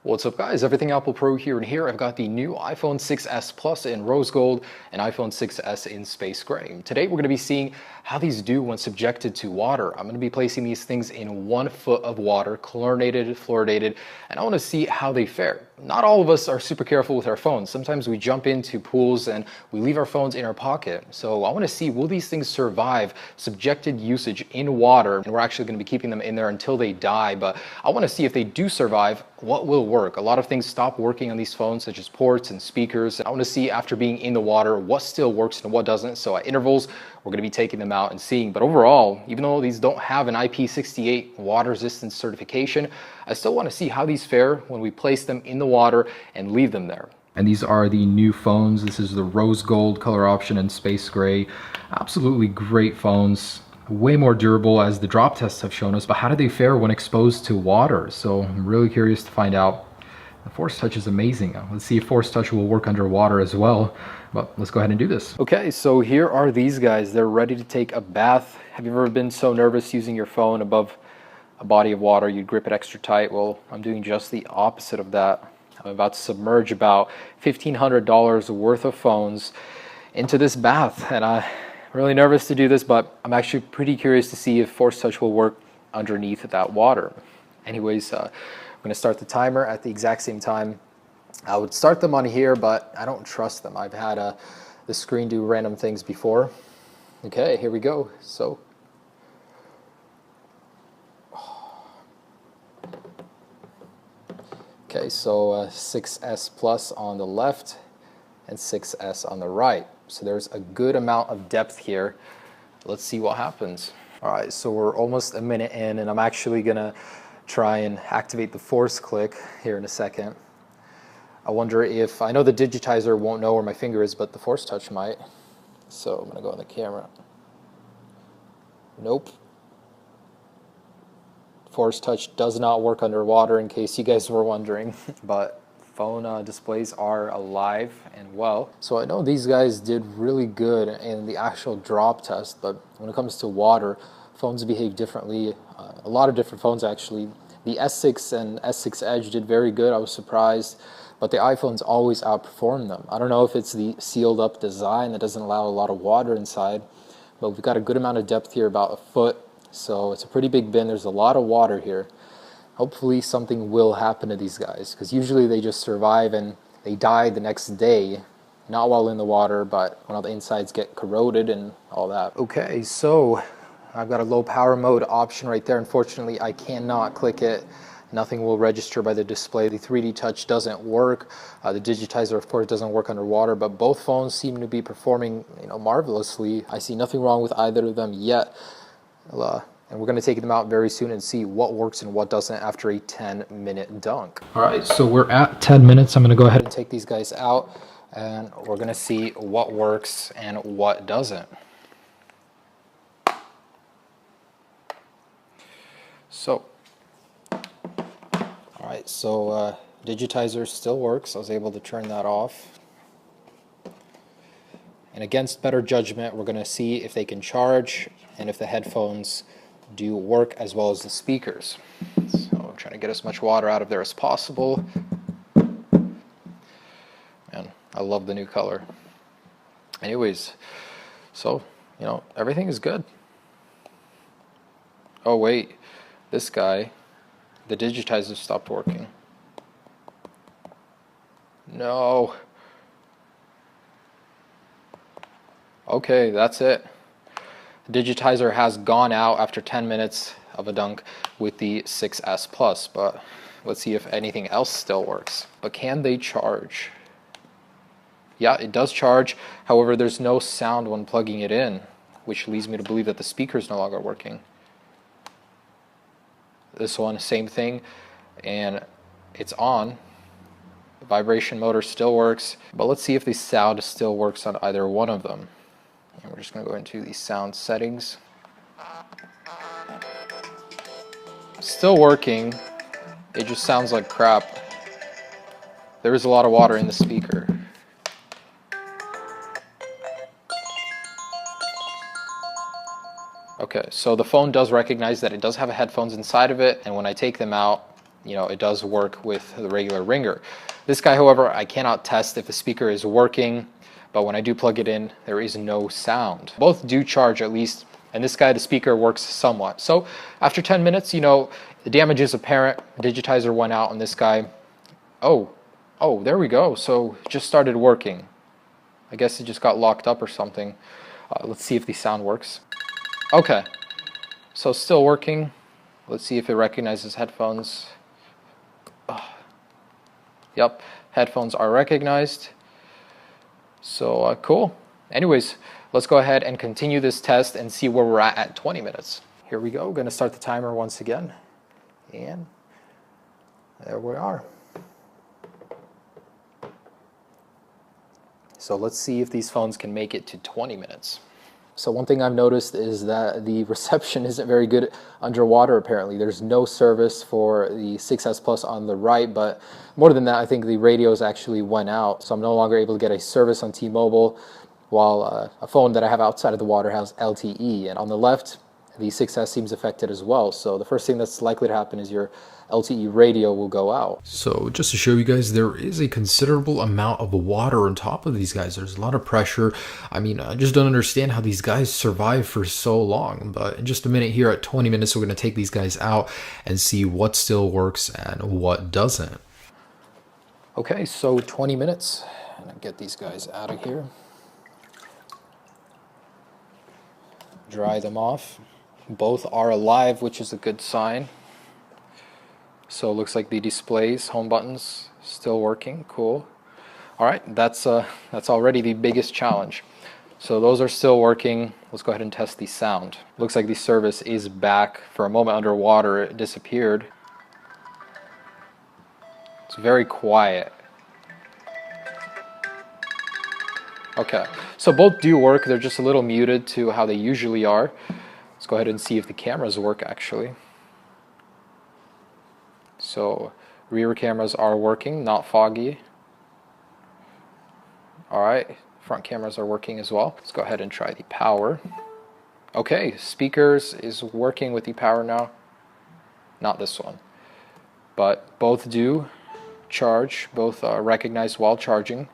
What's up guys, Everything Apple Pro here, and here I've got the new iPhone 6s Plus in rose gold and iPhone 6s in space gray. Today we're going to be seeing how these do when subjected to water. I'm going to be placing these things in 1 foot of water, chlorinated, fluoridated, and I want to see how they fare. Not all of us are super careful with our phones. Sometimes we jump into pools and we leave our phones in our pocket. So I want to see, will these things survive subjected usage in water? And we're actually going to be keeping them in there until they die, but I want to see if they do survive, what will work. A lot of things stop working on these phones, such as ports and speakers. I want to see, after being in the water, what still works and what doesn't. So at intervals, we're going to be taking them out and seeing. But overall, even though these don't have an IP68 water resistance certification, I still want to see how these fare when we place them in the water and leave them there. And these are the new phones. This is the rose gold color option and space gray. Absolutely great phones. Way more durable, as the drop tests have shown us, but how do they fare when exposed to water? So I'm really curious to find out. The Force Touch is amazing. Let's see if Force Touch will work underwater as well. But let's go ahead and do this. Okay, so here are these guys. They're ready to take a bath. Have you ever been so nervous using your phone above a body of water you'd grip it extra tight? Well, I'm doing just the opposite of that. I'm about to submerge about $1,500 worth of phones into this bath, and I'm really nervous to do this, but I'm actually pretty curious to see if Force Touch will work underneath that water. Anyways, I'm going to start the timer at the exact same time. I would start them on here, but I don't trust them. I've had the screen do random things before. Okay, here we go. So okay, so 6S Plus on the left and 6S on the right. So there's a good amount of depth here. Let's see what happens. All right, so we're almost a minute in, and I'm actually gonna try and activate the force click here in a second. I wonder if, I know the digitizer won't know where my finger is, but the Force Touch might. So I'm gonna go on the camera. Nope. Force Touch does not work underwater, in case you guys were wondering, but phone displays are alive and well. So I know these guys did really good in the actual drop test, but when it comes to water, phones behave differently. A lot of different phones actually. The S6 and S6 Edge did very good. I was surprised, but the iPhones always outperform them. I don't know if it's the sealed up design that doesn't allow a lot of water inside, but we've got a good amount of depth here, about a foot. So it's a pretty big bin. There's a lot of water here. Hopefully something will happen to these guys, because usually they just survive and they die the next day, not while in the water, but when all the insides get corroded and all that. Okay, so I've got a low power mode option right there. Unfortunately, I cannot click it. Nothing will register by the display. The 3D touch doesn't work. The digitizer, of course, doesn't work underwater, but both phones seem to be performing, marvelously. I see nothing wrong with either of them yet. And we're going to take them out very soon and see what works and what doesn't after a 10-minute dunk. All right, so we're at 10 minutes. I'm going to go ahead and take these guys out, and we're going to see what works and what doesn't. So, all right, so digitizer still works. I was able to turn that off. And against better judgment, we're going to see if they can charge and if the headphones do work as well as the speakers. So I'm trying to get as much water out of there as possible. And I love the new color. Anyways, so, everything is good. Oh wait, this guy, the digitizer stopped working. No. Okay, that's it. The digitizer has gone out after 10 minutes of a dunk with the 6S Plus, but let's see if anything else still works. But can they charge? Yeah, it does charge. However, there's no sound when plugging it in, which leads me to believe that the speaker is no longer working. This one, same thing, and it's on. The vibration motor still works, but let's see if the sound still works on either one of them. And we're just going to go into the sound settings. Still working. It just sounds like crap. There is a lot of water in the speaker. Okay, so the phone does recognize that it does have headphones inside of it, and when I take them out, you know, it does work with the regular ringer. This guy, however, I cannot test if the speaker is working, but when I do plug it in, there is no sound. Both do charge at least, and this guy, the speaker works somewhat. So after 10 minutes, you know, the damage is apparent. Digitizer went out on this guy. Oh, there we go. So it just started working. I guess it just got locked up or something. Let's see if the sound works. Okay, so still working. Let's see if it recognizes headphones. Yep, headphones are recognized. So cool. Anyways, let's go ahead and continue this test and see where we're at 20 minutes. Here we go. Going to start the timer once again. And there we are. So let's see if these phones can make it to 20 minutes. So one thing I've noticed is that the reception isn't very good underwater apparently. There's no service for the 6S Plus on the right, but more than that, I think the radios actually went out. So I'm no longer able to get a service on T-Mobile, while a phone that I have outside of the water has LTE. And on the left, the 6S seems affected as well. So the first thing that's likely to happen is your LTE radio will go out. So just to show you guys, there is a considerable amount of water on top of these guys. There's a lot of pressure. I mean, I just don't understand how these guys survive for so long. But in just a minute here at 20 minutes, we're going to take these guys out and see what still works and what doesn't. Okay, so 20 minutes. And I'll get these guys out of here. Dry them off. Both are alive, which is a good sign. So it looks like the displays, home buttons, still working. Cool. All right, that's already the biggest challenge. So those are still working. Let's go ahead and test the sound. Looks like the service is back. For a moment underwater, it disappeared. It's very quiet. Okay, so both do work. They're just a little muted to how they usually are. Let's go ahead and see if the cameras work actually. So rear cameras are working, not foggy. All right, front cameras are working as well. Let's go ahead and try the power. Okay, speakers is working with the power now. Not this one, but both do charge, both are recognized while charging.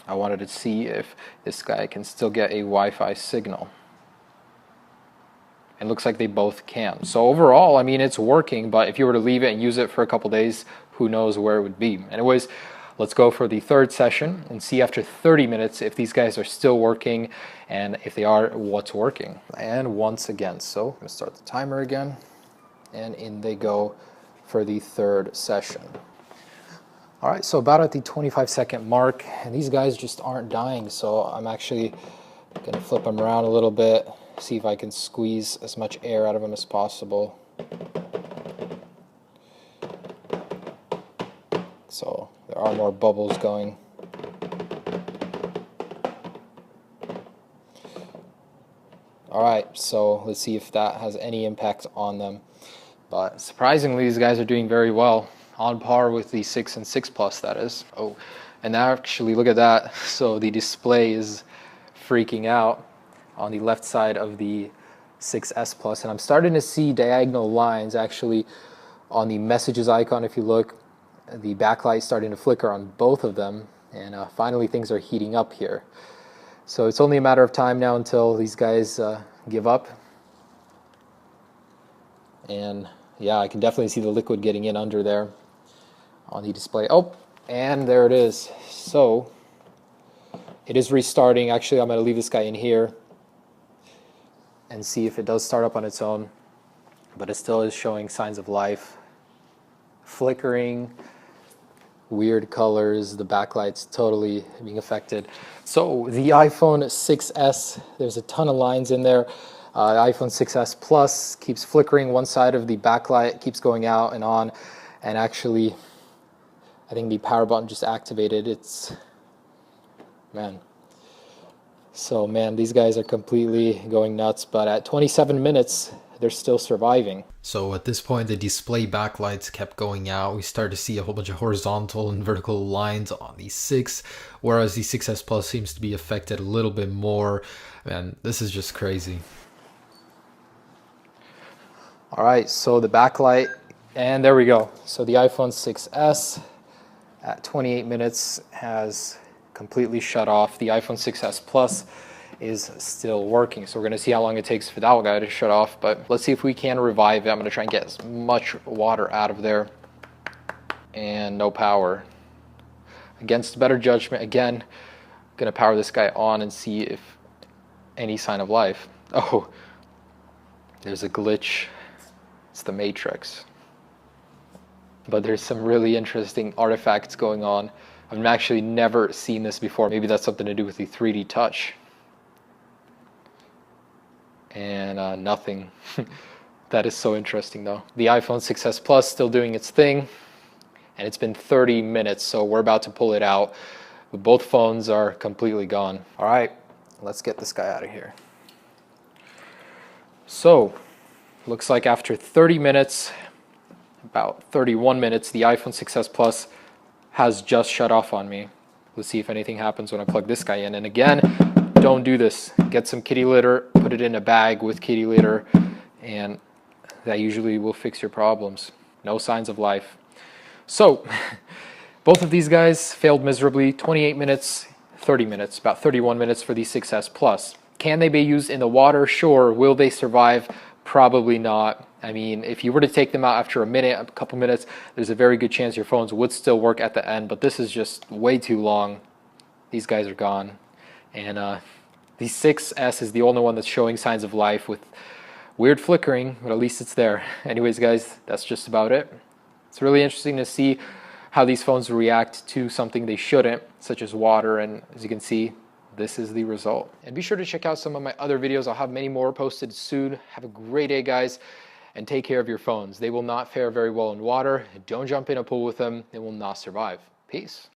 I wanted to see if this guy can still get a Wi-Fi signal. It looks like they both can. So overall, I mean, it's working, but if you were to leave it and use it for a couple days, who knows where it would be. Anyways, let's go for the third session and see after 30 minutes if these guys are still working, and if they are, what's working. And once again, so I'm gonna start the timer again, and in they go for the third session. All right, so about at the 25-second mark, and these guys just aren't dying, so I'm actually gonna flip them around a little bit, see if I can squeeze as much air out of them as possible. So there are more bubbles going. All right, so let's see if that has any impact on them. But surprisingly, these guys are doing very well, on par with the 6 and 6 Plus, that is. Oh, and actually, look at that. So the display is freaking out on the left side of the 6S Plus, and I'm starting to see diagonal lines actually on the messages icon. If you look, the backlight starting to flicker on both of them, and finally things are heating up here. So it's only a matter of time now until these guys give up. And yeah, I can definitely see the liquid getting in under there on the display. Oh, and there it is. So it is restarting. Actually, I'm going to leave this guy in here and see if it does start up on its own, but it still is showing signs of life. Flickering, weird colors, the backlight's totally being affected. So the iPhone 6S, there's a ton of lines in there. The iPhone 6S Plus keeps flickering. One side of the backlight keeps going out and on, and actually I think the power button just activated. It's, man. So man, these guys are completely going nuts, but at 27 minutes, they're still surviving. So at this point, the display backlights kept going out. We started to see a whole bunch of horizontal and vertical lines on the 6, whereas the 6S Plus seems to be affected a little bit more. Man, this is just crazy. All right, so the backlight And there we go. So the iPhone 6s at 28 minutes has completely shut off. The iPhone 6s Plus is still working. So we're going to see how long it takes for that guy to shut off. But let's see if we can revive it. I'm going to try and get as much water out of there. And no power. Against better judgment, again, I'm going to power this guy on and see if any sign of life. Oh, there's a glitch. It's the Matrix. But there's some really interesting artifacts going on. I've actually never seen this before. Maybe that's something to do with the 3D touch. And nothing. That is so interesting though. The iPhone 6s Plus still doing its thing. And it's been 30 minutes, so we're about to pull it out. But both phones are completely gone. All right, let's get this guy out of here. So, looks like after 30 minutes, about 31 minutes, the iPhone 6s Plus has just shut off on me. Let's see if anything happens when I plug this guy in. And again, don't do this. Get some kitty litter, put it in a bag with kitty litter, and that usually will fix your problems. No signs of life. So, both of these guys failed miserably. 28 minutes, 30 minutes, about 31 minutes for the 6s Plus. Can they be used in the water? Sure. Will they survive? Probably not. I mean, if you were to take them out after a minute, a couple minutes, there's a very good chance your phones would still work at the end, but this is just way too long. These guys are gone. And the 6S is the only one that's showing signs of life with weird flickering, but at least it's there. Anyways, guys, that's just about it. It's really interesting to see how these phones react to something they shouldn't, such as water, and as you can see, this is the result. And be sure to check out some of my other videos. I'll have many more posted soon. Have a great day, guys, and take care of your phones. They will not fare very well in water. Don't jump in a pool with them. They will not survive. Peace.